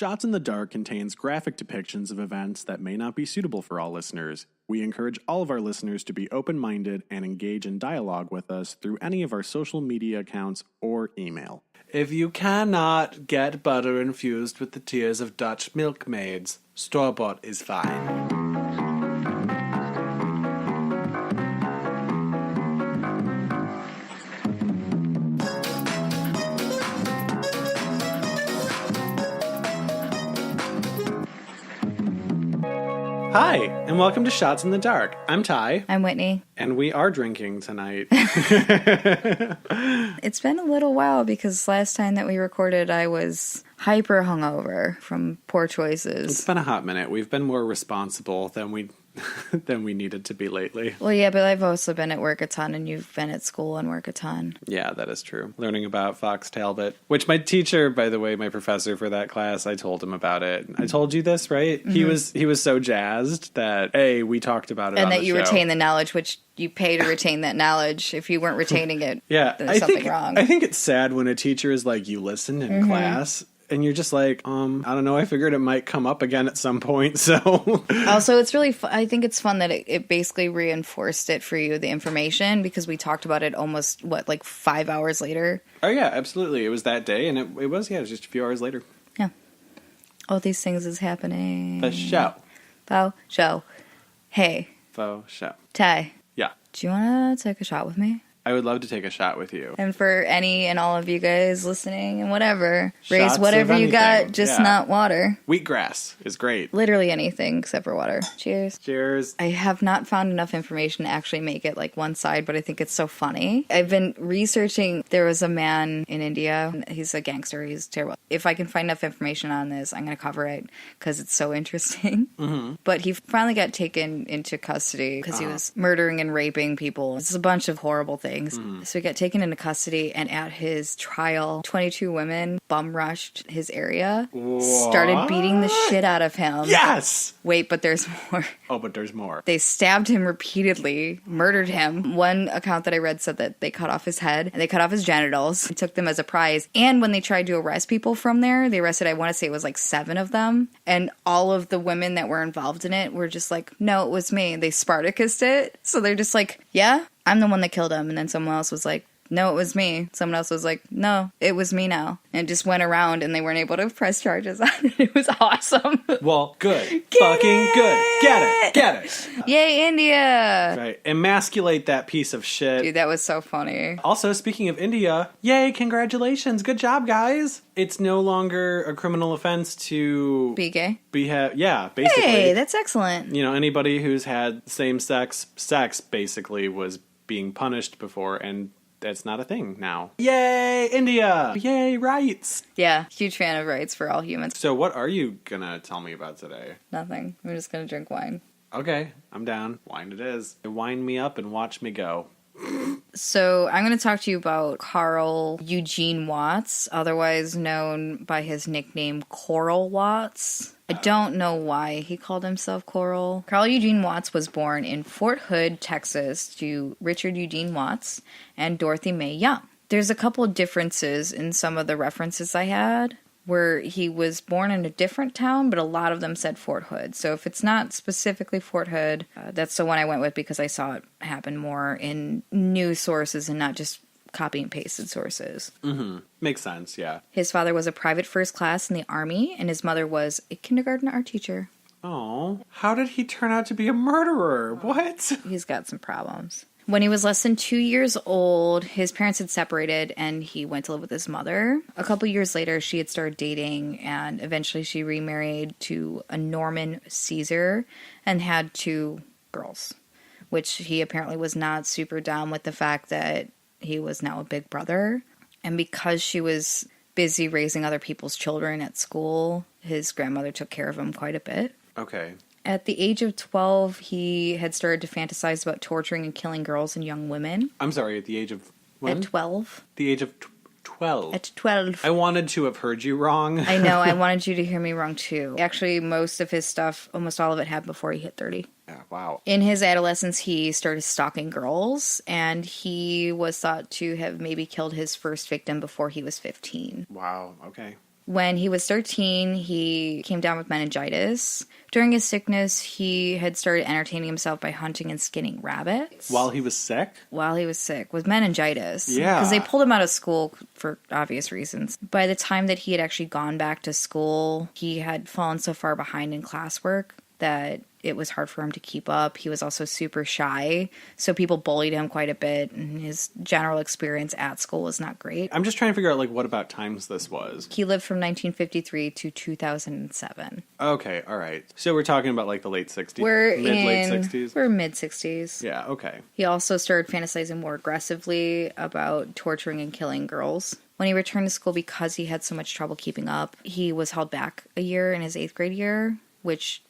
Shots in the Dark contains graphic depictions of events that may not be suitable for all listeners. We encourage all of our listeners to be open-minded and engage in dialogue with us through any of our social media accounts or email. If you cannot get butter infused with the tears of Dutch milkmaids, store-bought is fine. Hi, and welcome to Shots in the Dark. I'm Ty. I'm Whitney. And we are drinking tonight. It's been a little while because last time that we recorded, I was hyper hungover from poor choices. It's been a hot minute. We've been more responsible than we needed to be lately. Well, yeah, but I've also been at work a ton, and you've been at school and work a ton. Yeah, that is true. Learning about Fox Talbot, which my teacher, by the way, my professor for that class, I told him about it. I told you this, right? Mm-hmm. He was so jazzed that, we talked about it and on that the you show. Retain the knowledge, which you pay to retain that knowledge. If you weren't retaining it, yeah, then there's something wrong. I think it's sad when a teacher is like, you listened in class, and you're just like, I don't know, I figured it might come up again at some point, so... Also, it's really I think it's fun that it basically reinforced it for you, the information, because we talked about it almost, 5 hours later? Oh, yeah, absolutely. It was that day, and it was just a few hours later. Yeah. All these things is happening. The show. Faux show. Hey. Faux show. Ty. Yeah. Do you want to take a shot with me? I would love to take a shot with you. And for any and all of you guys listening and whatever, Shots raise whatever you got, anything. just not water. Wheatgrass is great. Literally anything except for water. Cheers. Cheers. I have not found enough information to actually make it one side, but I think it's so funny. I've been researching. There was a man in India. He's a gangster. He's terrible. If I can find enough information on this, I'm going to cover it because it's so interesting. Mm-hmm. But he finally got taken into custody because he was murdering and raping people. It's a bunch of horrible things. So he got taken into custody, and at his trial, 22 women bum rushed his area, started beating the shit out of him. Yes! Wait, but there's more. Oh, but there's more. They stabbed him repeatedly, murdered him. One account that I read said that they cut off his head, and they cut off his genitals, and took them as a prize. And when they tried to arrest people from there, they arrested, I want to say it was 7 of them, and all of the women that were involved in it were just like, no, it was me. They Spartacused it. So they're just like, yeah, I'm the one that killed him. And then someone else was like, no, it was me. Someone else was like, no, it was me now. And it just went around, and they weren't able to press charges on it. It was awesome. Well, good. Fucking good. Get it. Yay, India. Right. Emasculate that piece of shit. Dude, that was so funny. Also, speaking of India, yay, congratulations. Good job, guys. It's no longer a criminal offense to... Be gay? Yeah, basically. Hey, that's excellent. Anybody who's had same-sex sex basically was being punished before, and that's not a thing now. Yay, India! Yay, rights! Yeah, huge fan of rights for all humans. So what are you gonna tell me about today? Nothing. I'm just gonna drink wine. Okay, I'm down. Wine it is. Wind me up and watch me go. So I'm going to talk to you about Carl Eugene Watts, otherwise known by his nickname Coral Watts. I don't know why he called himself Coral. Carl Eugene Watts was born in Fort Hood, Texas, to Richard Eugene Watts and Dorothy Mae Young. There's a couple of differences in some of the references I had, where he was born in a different town, but a lot of them said Fort Hood. So if it's not specifically Fort Hood, that's the one I went with because I saw it happen more in news sources and not just copy and pasted sources. Mm-hmm. Makes sense, yeah. His father was a private first class in the Army, and his mother was a kindergarten art teacher. Oh, how did he turn out to be a murderer? What? He's got some problems. When he was less than 2 years old, his parents had separated and he went to live with his mother. A couple years later, she had started dating, and eventually she remarried to a Norman Caesar and had 2 girls, which he apparently was not super down with the fact that he was now a big brother. And because she was busy raising other people's children at school, his grandmother took care of him quite a bit. Okay. At the age of 12, he had started to fantasize about torturing and killing girls and young women. I'm sorry, at the age of when? At 12. The age of 12. At 12. I wanted to have heard you wrong. I know, I wanted you to hear me wrong too. Actually, most of his stuff, almost all of it happened before he hit 30. Yeah, wow. In his adolescence, he started stalking girls, and he was thought to have maybe killed his first victim before he was 15. Wow, okay. When he was 13, he came down with meningitis. During his sickness, he had started entertaining himself by hunting and skinning rabbits. While he was sick? While he was sick, with meningitis. Yeah. Because they pulled him out of school for obvious reasons. By the time that he had actually gone back to school, he had fallen so far behind in classwork that it was hard for him to keep up. He was also super shy, so people bullied him quite a bit, and his general experience at school was not great. I'm just trying to figure out, like, what about times this was? He lived from 1953 to 2007. Okay, all right. So we're talking about, like, the late 60s? Late 60s? We're mid-60s. Yeah, okay. He also started fantasizing more aggressively about torturing and killing girls. When he returned to school, because he had so much trouble keeping up, he was held back a year in his 8th grade year, which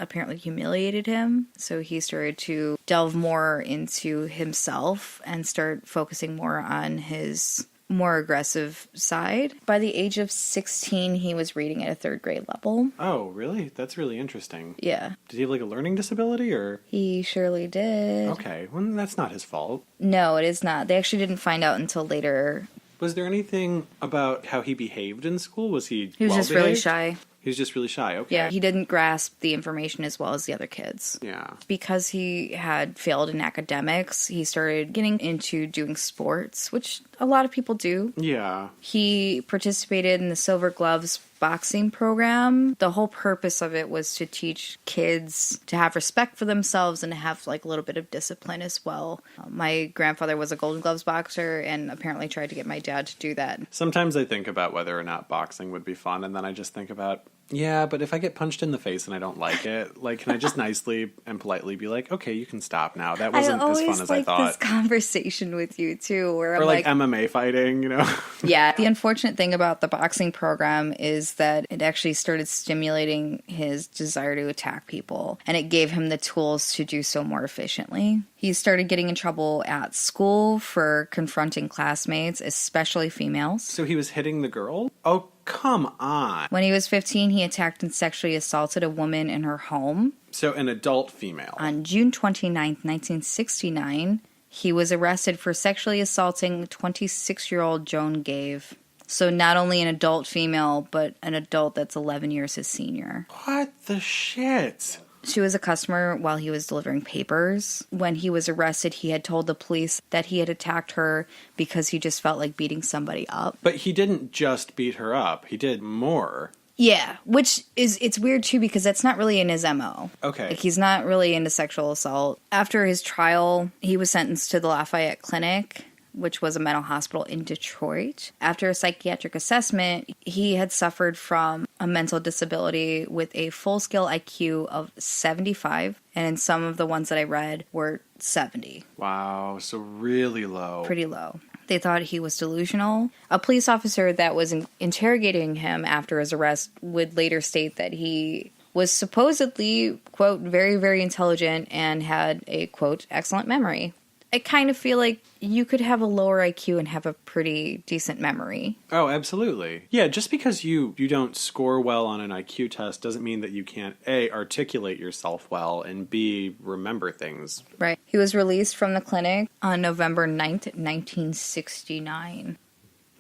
apparently humiliated him. So he started to delve more into himself and start focusing more on his more aggressive side. By the age of 16, he was reading at a 3rd grade level. Oh, really? That's really interesting. Yeah. Did he have, like, a learning disability, or? He surely did. Okay, well, that's not his fault. No, it is not. They actually didn't find out until later. Was there anything about how he behaved in school? Was he He was just really well-behaved? shy. He was just really shy, okay. Yeah, he didn't grasp the information as well as the other kids. Yeah. Because he had failed in academics, he started getting into doing sports, which a lot of people do. Yeah. He participated in the Silver Gloves boxing program. The whole purpose of it was to teach kids to have respect for themselves and to have like a little bit of discipline as well. My grandfather was a Golden Gloves boxer and apparently tried to get my dad to do that. Sometimes I think about whether or not boxing would be fun, and then I just think about, yeah, but if I get punched in the face and I don't like it, like, can I just nicely and politely be like, okay, you can stop now. That wasn't as fun as I thought. This conversation with you too, where I'm or like MMA fighting, you know? Yeah. The unfortunate thing about the boxing program is that it actually started stimulating his desire to attack people, and it gave him the tools to do so more efficiently. He started getting in trouble at school for confronting classmates, especially females. So he was hitting the girl? Oh, come on. When he was 15, he attacked and sexually assaulted a woman in her home. So an adult female. On June 29th, 1969, he was arrested for sexually assaulting 26-year-old Joan Gave. So not only an adult female, but an adult that's 11 years his senior. What the shit? She was a customer while he was delivering papers. When he was arrested, he had told the police that he had attacked her because he just felt like beating somebody up. But he didn't just beat her up. He did more. Yeah, which is, it's weird too because that's not really in his MO. Okay. Like, he's not really into sexual assault. After his trial, he was sentenced to the Lafayette Clinic, which was a mental hospital in Detroit. After a psychiatric assessment, he had suffered from a mental disability with a full-scale IQ of 75, and in some of the ones that I read were 70. Wow, so really low. Pretty low. They thought he was delusional. A police officer that was interrogating him after his arrest would later state that he was supposedly, quote, very, very intelligent and had a, quote, excellent memory. I kind of feel like you could have a lower IQ and have a pretty decent memory. Oh, absolutely. Yeah, just because you don't score well on an IQ test doesn't mean that you can't, A, articulate yourself well, and B, remember things. Right. He was released from the clinic on November 9th, 1969.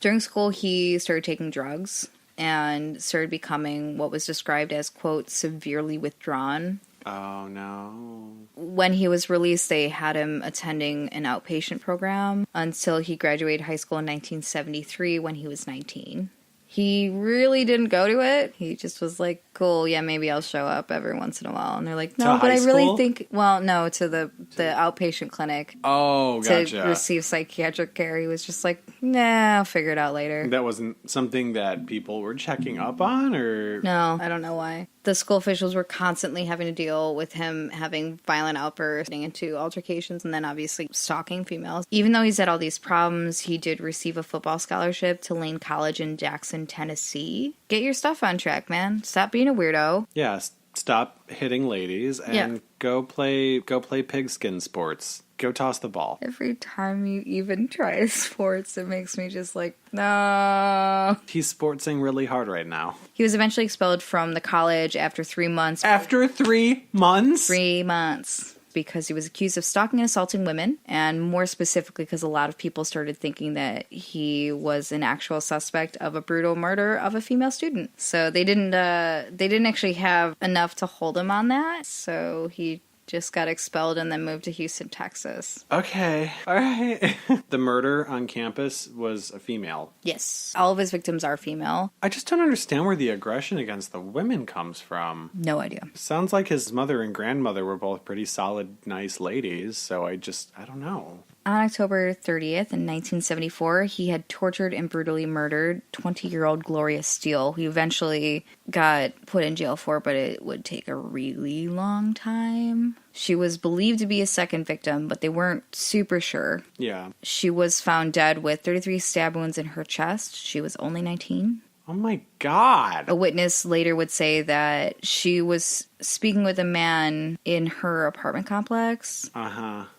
During school, he started taking drugs and started becoming what was described as, quote, severely withdrawn. Oh, no. When he was released, they had him attending an outpatient program until he graduated high school in 1973 when he was 19. He really didn't go to it. He just was like, cool, yeah, maybe I'll show up every once in a while. And they're like, no, but I really think, well, no, to the outpatient clinic. Oh, gotcha. To receive psychiatric care. He was just like, nah, I'll figure it out later. That wasn't something that people were checking up on, or? No, I don't know why. The school officials were constantly having to deal with him having violent outbursts, getting into altercations, and then obviously stalking females. Even though he's had all these problems, he did receive a football scholarship to Lane College in Jackson, Tennessee. Get your stuff on track, man. Stop being a weirdo. Yeah, stop hitting ladies and go play pigskin sports. Go toss the ball. Every time you even try sports, it makes me just like, no. He's sportsing really hard right now. He was eventually expelled from the college after 3 months. After 3 months? 3 months. because he was accused of stalking and assaulting women, and more specifically because a lot of people started thinking that he was an actual suspect of a brutal murder of a female student. So they didn't actually have enough to hold him on that, so he just got expelled and then moved to Houston, Texas. Okay. All right. The murder on campus was a female. Yes. All of his victims are female. I just don't understand where the aggression against the women comes from. No idea. Sounds like his mother and grandmother were both pretty solid, nice ladies, so I don't know. On October 30th in 1974, he had tortured and brutally murdered 20-year-old Gloria Steele, who eventually got put in jail for, but it would take a really long time. She was believed to be a second victim, but they weren't super sure. Yeah. She was found dead with 33 stab wounds in her chest. She was only 19. Oh my God. A witness later would say that she was speaking with a man in her apartment complex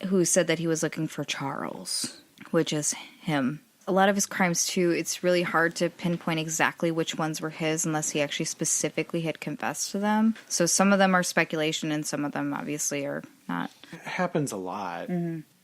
who said that he was looking for Charles, which is him. A lot of his crimes, too, it's really hard to pinpoint exactly which ones were his unless he actually specifically had confessed to them. So some of them are speculation and some of them obviously are not. It happens a lot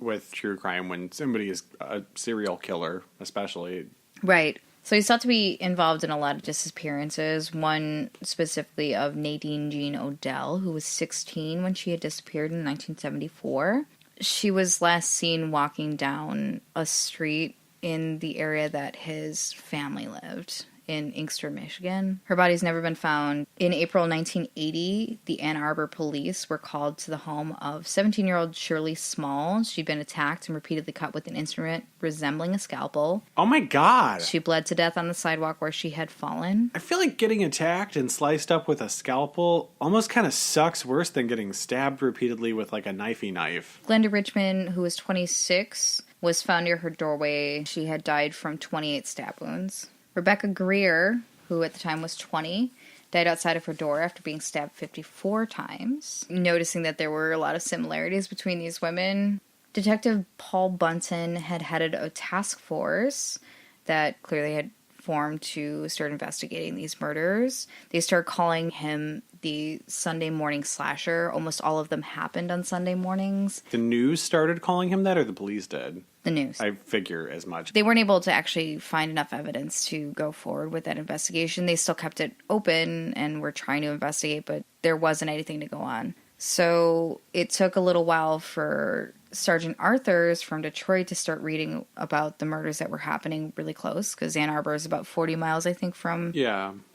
with true crime when somebody is a serial killer, especially. Right. So he's thought to be involved in a lot of disappearances, one specifically of Nadine Jean Odell, who was 16 when she had disappeared in 1974. She was last seen walking down a street in the area that his family lived, in Inkster, Michigan. Her body's never been found. In April 1980, the Ann Arbor police were called to the home of 17-year-old Shirley Small. She'd been attacked and repeatedly cut with an instrument resembling a scalpel. Oh my God. She bled to death on the sidewalk where she had fallen. I feel like getting attacked and sliced up with a scalpel almost kind of sucks worse than getting stabbed repeatedly with like a knifey knife. Glenda Richmond, who was 26, was found near her doorway. She had died from 28 stab wounds. Rebecca Greer, who at the time was 20, died outside of her door after being stabbed 54 times. Noticing that there were a lot of similarities between these women, Detective Paul Bunton had headed a task force that clearly had formed to start investigating these murders. They started calling him the Sunday morning slasher. Almost all of them happened on Sunday mornings. The news started calling him that, or the police did? The news. I figure as much. They weren't able to actually find enough evidence to go forward with that investigation. They still kept it open and were trying to investigate, but there wasn't anything to go on. So it took a little while for Sergeant Arthurs from Detroit to start reading about the murders that were happening really close, because Ann Arbor is about 40 miles, I think, from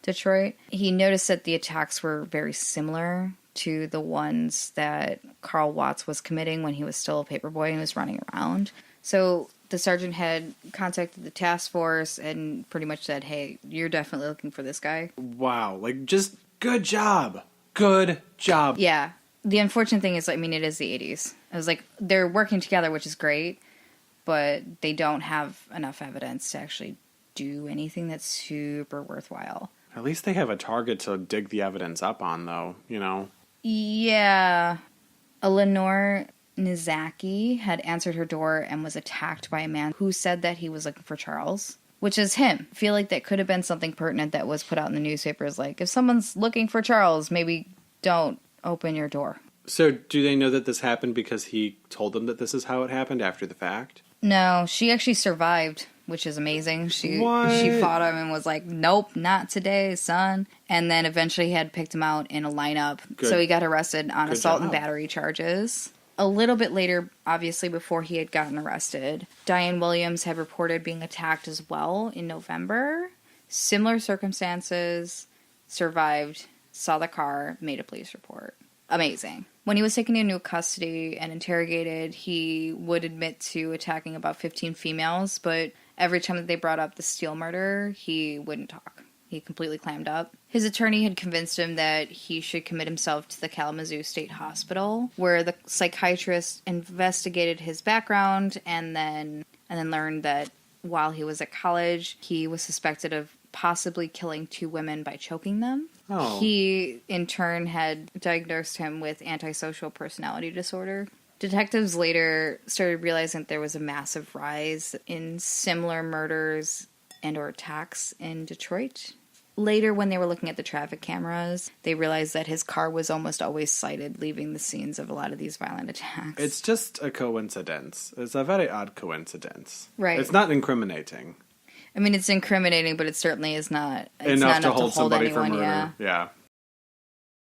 Detroit. He noticed that the attacks were very similar to the ones that Carl Watts was committing when he was still a paperboy and was running around. So the sergeant had contacted the task force and pretty much said, hey, you're definitely looking for this guy. Wow, like, just good job. Good job. Yeah. The unfortunate thing is, I mean, it is the 80s. I was like, they're working together, which is great, but they don't have enough evidence to actually do anything that's super worthwhile. At least they have a target to dig the evidence up on, though, you know? Yeah. Lenore Nizaki had answered her door and was attacked by a man who said that he was looking for Charles, which is him. I feel like that could have been something pertinent that was put out in the newspapers, like, if someone's looking for Charles, maybe don't open your door. So do they know that this happened because he told them that this is how it happened after the fact? No, she actually survived, which is amazing. She fought him and was like, nope, not today, son. And then eventually had picked him out in a lineup. Good. So he got arrested on assault and job. battery charges. A little bit later, obviously before he had gotten arrested, Diane Williams had reported being attacked as well in November. Similar circumstances, survived, saw the car, made a police report. Amazing. When he was taken into custody and interrogated, he would admit to attacking about 15 females, but every time that they brought up the Steele murder, he wouldn't talk. He completely clammed up. His attorney had convinced him that he should commit himself to the Kalamazoo State Hospital, where the psychiatrist investigated his background and then learned that while he was at college, he was suspected of possibly killing 2 women by choking them. Oh. He, in turn, had diagnosed him with antisocial personality disorder. Detectives later started realizing that there was a massive rise in similar murders and or attacks in Detroit later, when they were looking at the traffic cameras, they realized that his car was almost always sighted leaving the scenes of a lot of these violent attacks. It's just a coincidence. It's a very odd coincidence. Right. It's not incriminating. I mean, it's incriminating, but it certainly is not Enough to hold hold somebody anyone, for murder. Yeah.